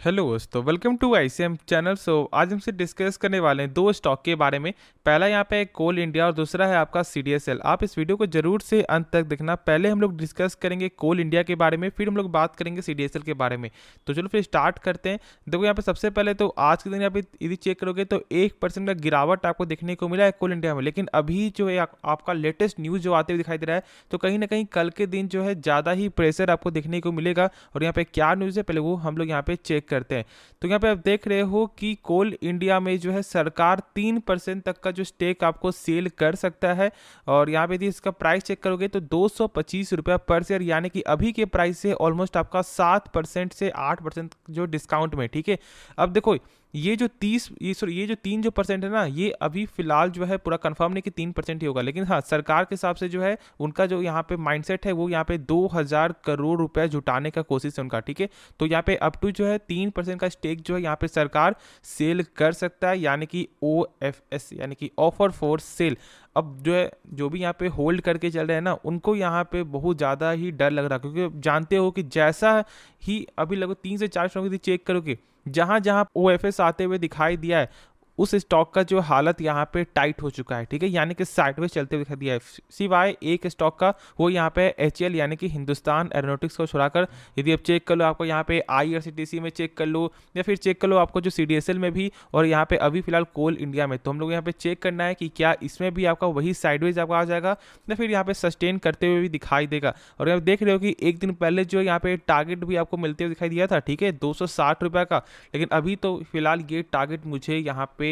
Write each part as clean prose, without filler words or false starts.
Hello दोस्तों, welcome to ICM channel. आज हमसे डिस्कस करने वाले हैं दो स्टॉक के बारे में। पहला यहाँ पे है कोल इंडिया और दूसरा है आपका सीडीएसएल। आप इस वीडियो को जरूर से अंत तक देखना। पहले हम लोग डिस्कस करेंगे कोल इंडिया के बारे में, फिर हम लोग बात करेंगे सीडीएसएल के बारे में। तो चलो फिर स्टार्ट करते हैं। देखो यहाँ पे सबसे पहले तो आज के दिन यहाँ पे यदि चेक करोगे तो 1% का गिरावट आपको देखने को मिला है कोल इंडिया में। लेकिन अभी जो है आपका लेटेस्ट न्यूज़ जो आते हुए दिखाई दे रहा है, तो कहीं ना कहीं कल के दिन जो है ज़्यादा ही प्रेशर आपको देखने को मिलेगा। और यहाँ पे क्या न्यूज़ है पहले वो हम लोग यहाँ पे चेक करते हैं। तो यहाँ पे आप देख रहे हो कि कोल इंडिया में जो है सरकार 3% तक का जो स्टेक आपको सेल कर सकता है। और यहाँ पे यदि इसका प्राइस चेक करोगे तो 225 रुपया पर शेयर, यानी कि अभी के प्राइस से ऑलमोस्ट आपका 7% से 8% जो डिस्काउंट में। ठीक है, अब देखो ये जो 3% है ना, ये अभी फिलहाल जो है पूरा कंफर्म नहीं कि 3% ही होगा। लेकिन हाँ, सरकार के हिसाब से जो है उनका जो यहाँ पे माइंडसेट है वो यहाँ पे 2000 करोड़ रुपए जुटाने का कोशिश है उनका। ठीक है, तो यहाँ पे अप टू जो है 3% का स्टेक जो है यहाँ पे सरकार सेल कर सकता है, यानी कि OFS यानी कि ऑफर फॉर सेल। अब जो है जो भी यहाँ पे होल्ड करके चल रहे हैं ना, उनको यहाँ पे बहुत ज़्यादा ही डर लग रहा है, क्योंकि जानते हो कि जैसा ही अभी लगभग 3 से 4 स्टॉक यदि चेक करोगे, जहां जहां OFS आते हुए दिखाई दिया है, उस स्टॉक का जो हालत यहाँ पे टाइट हो चुका है। ठीक है, यानी कि साइडवेज चलते हुए दिखाई दिया है, सिवाय एक स्टॉक का, वो यहाँ पे HAL यानी कि हिंदुस्तान एरोनॉटिक्स को छोड़ाकर। यदि आप चेक कर लो, आपको यहाँ पे IRCTC में चेक कर लो, या फिर चेक कर लो आपको जो CDSL में भी, और यहाँ पे अभी फिलहाल कोल इंडिया में। तो हम लोग यहाँ पे चेक करना है कि क्या इसमें भी आपका वही साइडवेज आपका आ जाएगा, या फिर यहाँ पे सस्टेन करते हुए भी दिखाई देगा। और आप देख रहे हो कि एक दिन पहले जो यहाँ पे टारगेट भी आपको मिलते हुए दिखाई दिया था, ठीक है, 260 रुपये का। लेकिन अभी तो फिलहाल ये टारगेट मुझे यहाँ पे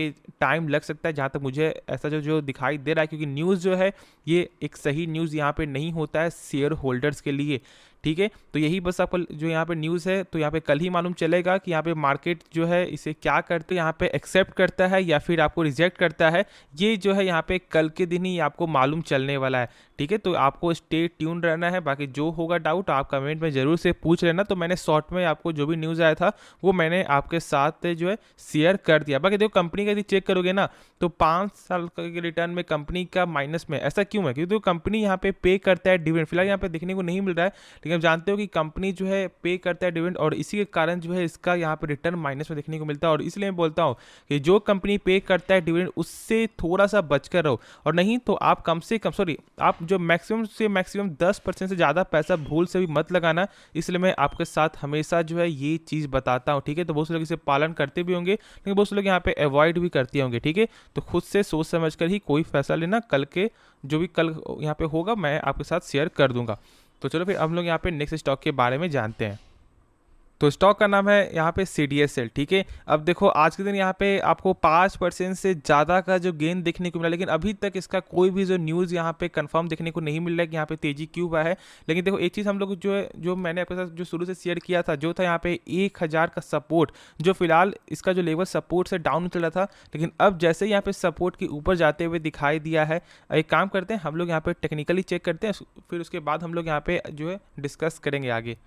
टाइम लग सकता है, जहाँ तक मुझे ऐसा जो दिखाई दे रहा है, क्योंकि न्यूज़ जो है ये एक सही न्यूज़ यहाँ पे नहीं होता है शेयर होल्डर्स के लिए। ठीक है, तो यही बस आपको जो यहाँ पे न्यूज़ है, तो यहाँ पे कल ही मालूम चलेगा कि यहाँ पे मार्केट जो है इसे क्या करते, यहाँ पे एक्सेप्ट करता है या फिर आपको रिजेक्ट करता है। ये जो है यहाँ पे कल के दिन ही आपको मालूम चलने वाला है। ठीक है, तो आपको स्टे ट्यून रहना है। बाकी जो होगा डाउट आप कमेंट में ज़रूर से पूछ लेना। तो मैंने शॉर्ट में आपको जो भी न्यूज़ आया था वो मैंने आपके साथ जो है शेयर कर दिया। बाकी देखो कंपनी का यदि चेक करोगे ना, तो 5 साल के रिटर्न में कंपनी का माइनस में। ऐसा क्यों है? क्योंकि कंपनी यहाँ पे करता है डिविडेंड, फिलहाल यहाँ पे देखने को नहीं मिल रहा है, लेकिन आप जानते हो कि कंपनी जो है पे करता है डिविडेंड, और इसी के कारण जो है इसका यहाँ पे रिटर्न माइनस में देखने को मिलता है। और इसलिए मैं बोलता हूँ कि जो कंपनी पे करता है डिविडेंड, उससे थोड़ा सा बचकर रहो। और नहीं तो आप कम से कम आप जो मैक्सिमम से मैक्सिमम 10% से ज़्यादा पैसा भूल से भी मत लगाना। इसलिए मैं आपके साथ हमेशा जो है ये चीज़ बताता हूँ। ठीक है, तो बहुत से लोग इसे पालन करते भी होंगे, लेकिन बहुत से लोग यहाँ पे अवॉइड भी करते होंगे। ठीक है, तो खुद से सोच समझ कर ही कोई फैसला लेना। कल के जो भी कल यहाँ पे होगा मैं आपके साथ शेयर कर दूंगा। तो चलो फिर हम लोग यहाँ पे नेक्स्ट स्टॉक के बारे में जानते हैं। तो स्टॉक का नाम है यहाँ पे CDSL। ठीक है, अब देखो आज के दिन यहाँ पे आपको 5% से ज़्यादा का जो गेन देखने को मिला, लेकिन अभी तक इसका कोई भी जो न्यूज़ यहाँ पे कंफर्म देखने को नहीं मिल रहा है कि यहाँ पे तेजी क्यों हुआ है। लेकिन देखो एक चीज़ हम लोग जो है, जो मैंने आपके साथ जो शुरू से शेयर किया था, जो था यहाँ पे 1000 का सपोर्ट, जो फिलहाल इसका जो लेवल सपोर्ट से डाउन चल रहा था, लेकिन अब जैसे यहाँ पे सपोर्ट के ऊपर जाते हुए दिखाई दिया है। एक काम करते हैं, हम लोग यहाँ पे टेक्निकली चेक करते हैं, फिर उसके बाद हम लोग यहाँ पे जो है डिस्कस करेंगे आगे।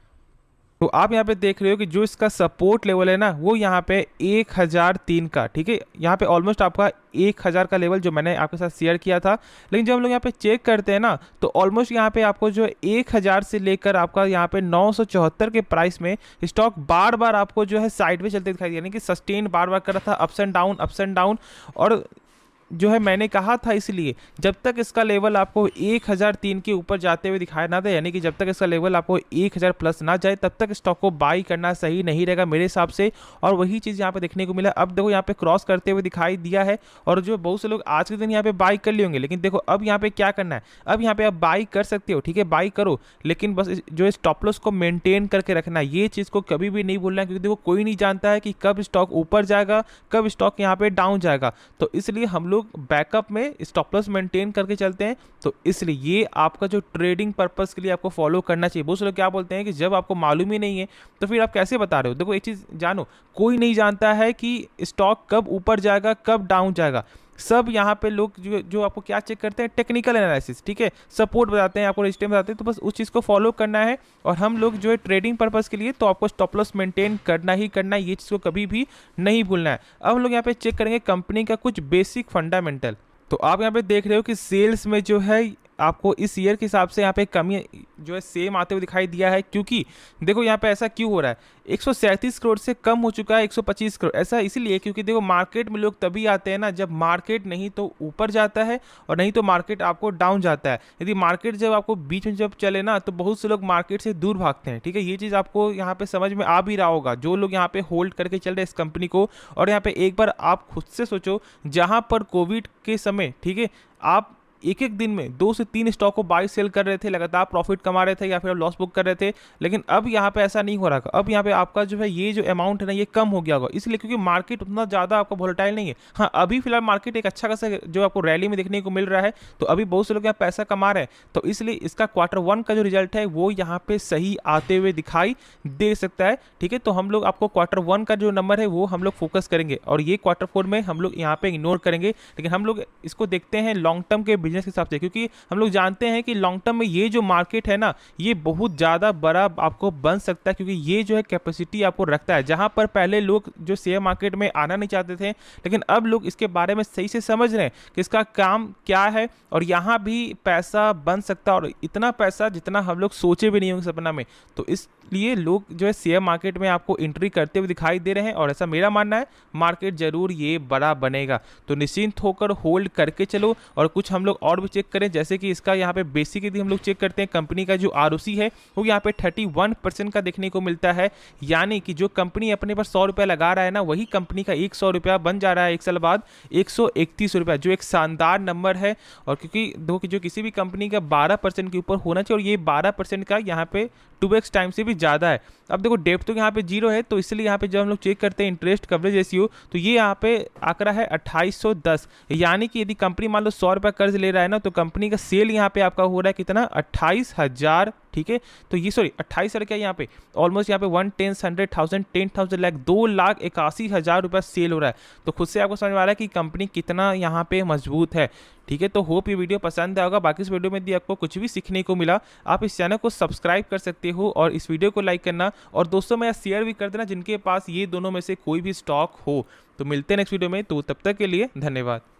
तो आप यहाँ पे देख रहे हो कि जो इसका सपोर्ट लेवल है ना, वो यहाँ पे 1003 का। ठीक है, यहाँ पे ऑलमोस्ट आपका 1000 का लेवल जो मैंने आपके साथ शेयर किया था। लेकिन जब हम लोग यहाँ पे चेक करते हैं ना, तो ऑलमोस्ट यहाँ पे आपको जो 1000 से लेकर आपका यहाँ पे 974 के प्राइस में स्टॉक बार बार आपको जो है साइड में चलते दिखाई दिया, यानी कि सस्टेन बार बार कर रहा था, ups and down ups and down. और जो है मैंने कहा था, इसलिए जब तक इसका लेवल आपको 1003 के ऊपर जाते हुए दिखाया ना था, यानी कि जब तक इसका लेवल आपको 1000 प्लस ना जाए, तब तक स्टॉक को बाई करना सही नहीं रहेगा मेरे हिसाब से। और वही चीज़ यहाँ पे देखने को मिला। अब देखो यहाँ पे क्रॉस करते हुए दिखाई दिया है, और जो बहुत से लोग आज के दिन यहाँ पे बाई कर लिए होंगे। लेकिन देखो अब यहाँ पे क्या करना है, अब यहाँ पे आप बाई कर सकते हो, ठीक है, बाई करो, लेकिन बस जो स्टॉप लॉस को मेंटेन करके रखना है। ये चीज़ को कभी भी नहीं भूलना है, क्योंकि देखो कोई नहीं जानता है कि कब स्टॉक ऊपर जाएगा, कब स्टॉक यहाँ पे डाउन जाएगा। तो इसलिए हम लोग बैकअप में स्टॉप लॉस मेंटेन करके चलते हैं। तो इसलिए ये आपका जो ट्रेडिंग पर्पस के लिए आपको फॉलो करना चाहिए। बहुत से लोग क्या बोलते हैं कि जब आपको मालूम ही नहीं है तो फिर आप कैसे बता रहे हो। देखो एक चीज़ जानो, कोई नहीं जानता है कि स्टॉक कब ऊपर जाएगा कब डाउन जाएगा। सब यहाँ पे लोग जो आपको क्या चेक करते हैं, टेक्निकल एनालिसिस। ठीक है, सपोर्ट बताते हैं, आपको रेजिस्टेंस बताते हैं, तो बस उस चीज़ को फॉलो करना है। और हम लोग जो है ट्रेडिंग पर्पस के लिए, तो आपको स्टॉप लॉस मेंटेन करना ही करना है, ये चीज़ को कभी भी नहीं भूलना है। अब हम लोग यहाँ पे चेक करेंगे कंपनी का कुछ बेसिक फंडामेंटल। तो आप यहाँ पे देख रहे हो कि सेल्स में जो है आपको इस ईयर के हिसाब से यहाँ पे कमी जो है सेम आते हुए दिखाई दिया है, क्योंकि देखो यहाँ पे ऐसा क्यों हो रहा है, 137 करोड़ से कम हो चुका है 125 करोड़। ऐसा इसीलिए क्योंकि देखो मार्केट में लोग तभी आते हैं ना जब मार्केट नहीं तो ऊपर जाता है और नहीं तो मार्केट आपको डाउन जाता है। यदि मार्केट जब आपको बीच में जब चले ना तो बहुत से लोग मार्केट से दूर भागते हैं, ठीक है। ये चीज़ आपको यहाँ पे समझ में आ भी रहा होगा जो लोग यहाँ पे होल्ड करके चल रहे हैं इस कंपनी को। और यहाँ पे एक बार आप खुद से सोचो, जहाँ पर कोविड के समय, ठीक है, आप एक एक दिन में 2 से 3 स्टॉक को बाई सेल कर रहे थे, लगातार प्रॉफिट कमा रहे थे या फिर लॉस बुक कर रहे थे। लेकिन अब यहाँ पे ऐसा नहीं हो रहा। अब यहाँ पे आपका जो है ये जो अमाउंट है ना ये कम हो गया होगा, इसलिए क्योंकि मार्केट उतना ज़्यादा आपका वोलेटाइल नहीं है। हाँ, अभी फिलहाल मार्केट एक अच्छा खासा जो आपको रैली में देखने को मिल रहा है, तो अभी बहुत से लोग यहाँ पैसा कमा रहे हैं, तो इसलिए इसका Q1 का जो रिजल्ट है वो यहाँ पे सही आते हुए दिखाई दे सकता है, ठीक है। तो हम लोग आपको Q1 का जो नंबर है वो हम लोग फोकस करेंगे और ये Q4 में हम लोग यहाँ पे इग्नोर करेंगे। लेकिन हम लोग इसको देखते हैं लॉन्ग टर्म के बिजनेस के हिसाब से, क्योंकि हम लोग जानते हैं कि लॉन्ग टर्म में ये जो मार्केट है ना ये बहुत ज़्यादा बड़ा आपको बन सकता है, क्योंकि ये जो है कैपेसिटी आपको रखता है। जहां पर पहले लोग जो शेयर मार्केट में आना नहीं चाहते थे, लेकिन अब लोग इसके बारे में सही से समझ रहे हैं कि इसका काम क्या है और यहाँ भी पैसा बन सकता है, और इतना पैसा जितना हम लोग सोचे भी नहीं होंगे सपना में। तो इसलिए लोग जो है शेयर मार्केट में आपको एंट्री करते हुए दिखाई दे रहे हैं, और ऐसा मेरा मानना है मार्केट जरूर ये बड़ा बनेगा। तो निश्चिंत होकर होल्ड करके चलो। और कुछ हम लोग और भी चेक करें, जैसे कि इसका यहाँ पे बेसिक यदि हम लोग चेक करते हैं, कंपनी का जो ROC है वो यहाँ पे 31% का देखने को मिलता है। यानी कि जो कंपनी अपने पर 100 रुपया लगा रहा है ना, वही कंपनी का 100 रुपया बन जा रहा है एक साल बाद 131 रुपया, जो एक शानदार नंबर है। और क्योंकि जो किसी भी कंपनी का 12% के ऊपर होना चाहिए, और ये 12% का यहाँ पे 2x टाइम से भी ज़्यादा है। अब देखो डेप्थ तो यहाँ पे 0 है, तो इसलिए यहाँ पे जब हम लोग चेक करते हैं इंटरेस्ट कवरेज रेशियो, तो ये यहाँ पे आंकड़ा है 2810। यानी कि यदि कंपनी मान लो 100 रुपया कर्ज ले रहा है ना, तो कंपनी का सेल यहाँ पे आपका हो रहा है कितना, 28,000, ठीक है। तो ये 28 क्या यहाँ पे ऑलमोस्ट यहाँ पे 10,000 लाख 2,81,000 रुपया सेल हो रहा है। तो खुद से आपको समझ में आ रहा है कि कंपनी कितना यहाँ पे मजबूत है, ठीक है। तो होप ये वीडियो पसंद आया होगा। बाकी इस वीडियो में यदि आपको कुछ भी सीखने को मिला, आप इस चैनल को सब्सक्राइब कर सकते हो और इस वीडियो को लाइक करना और दोस्तों में शेयर भी कर देना जिनके पास ये दोनों में से कोई भी स्टॉक हो। तो मिलते हैं नेक्स्ट वीडियो में, तो तब तक के लिए धन्यवाद।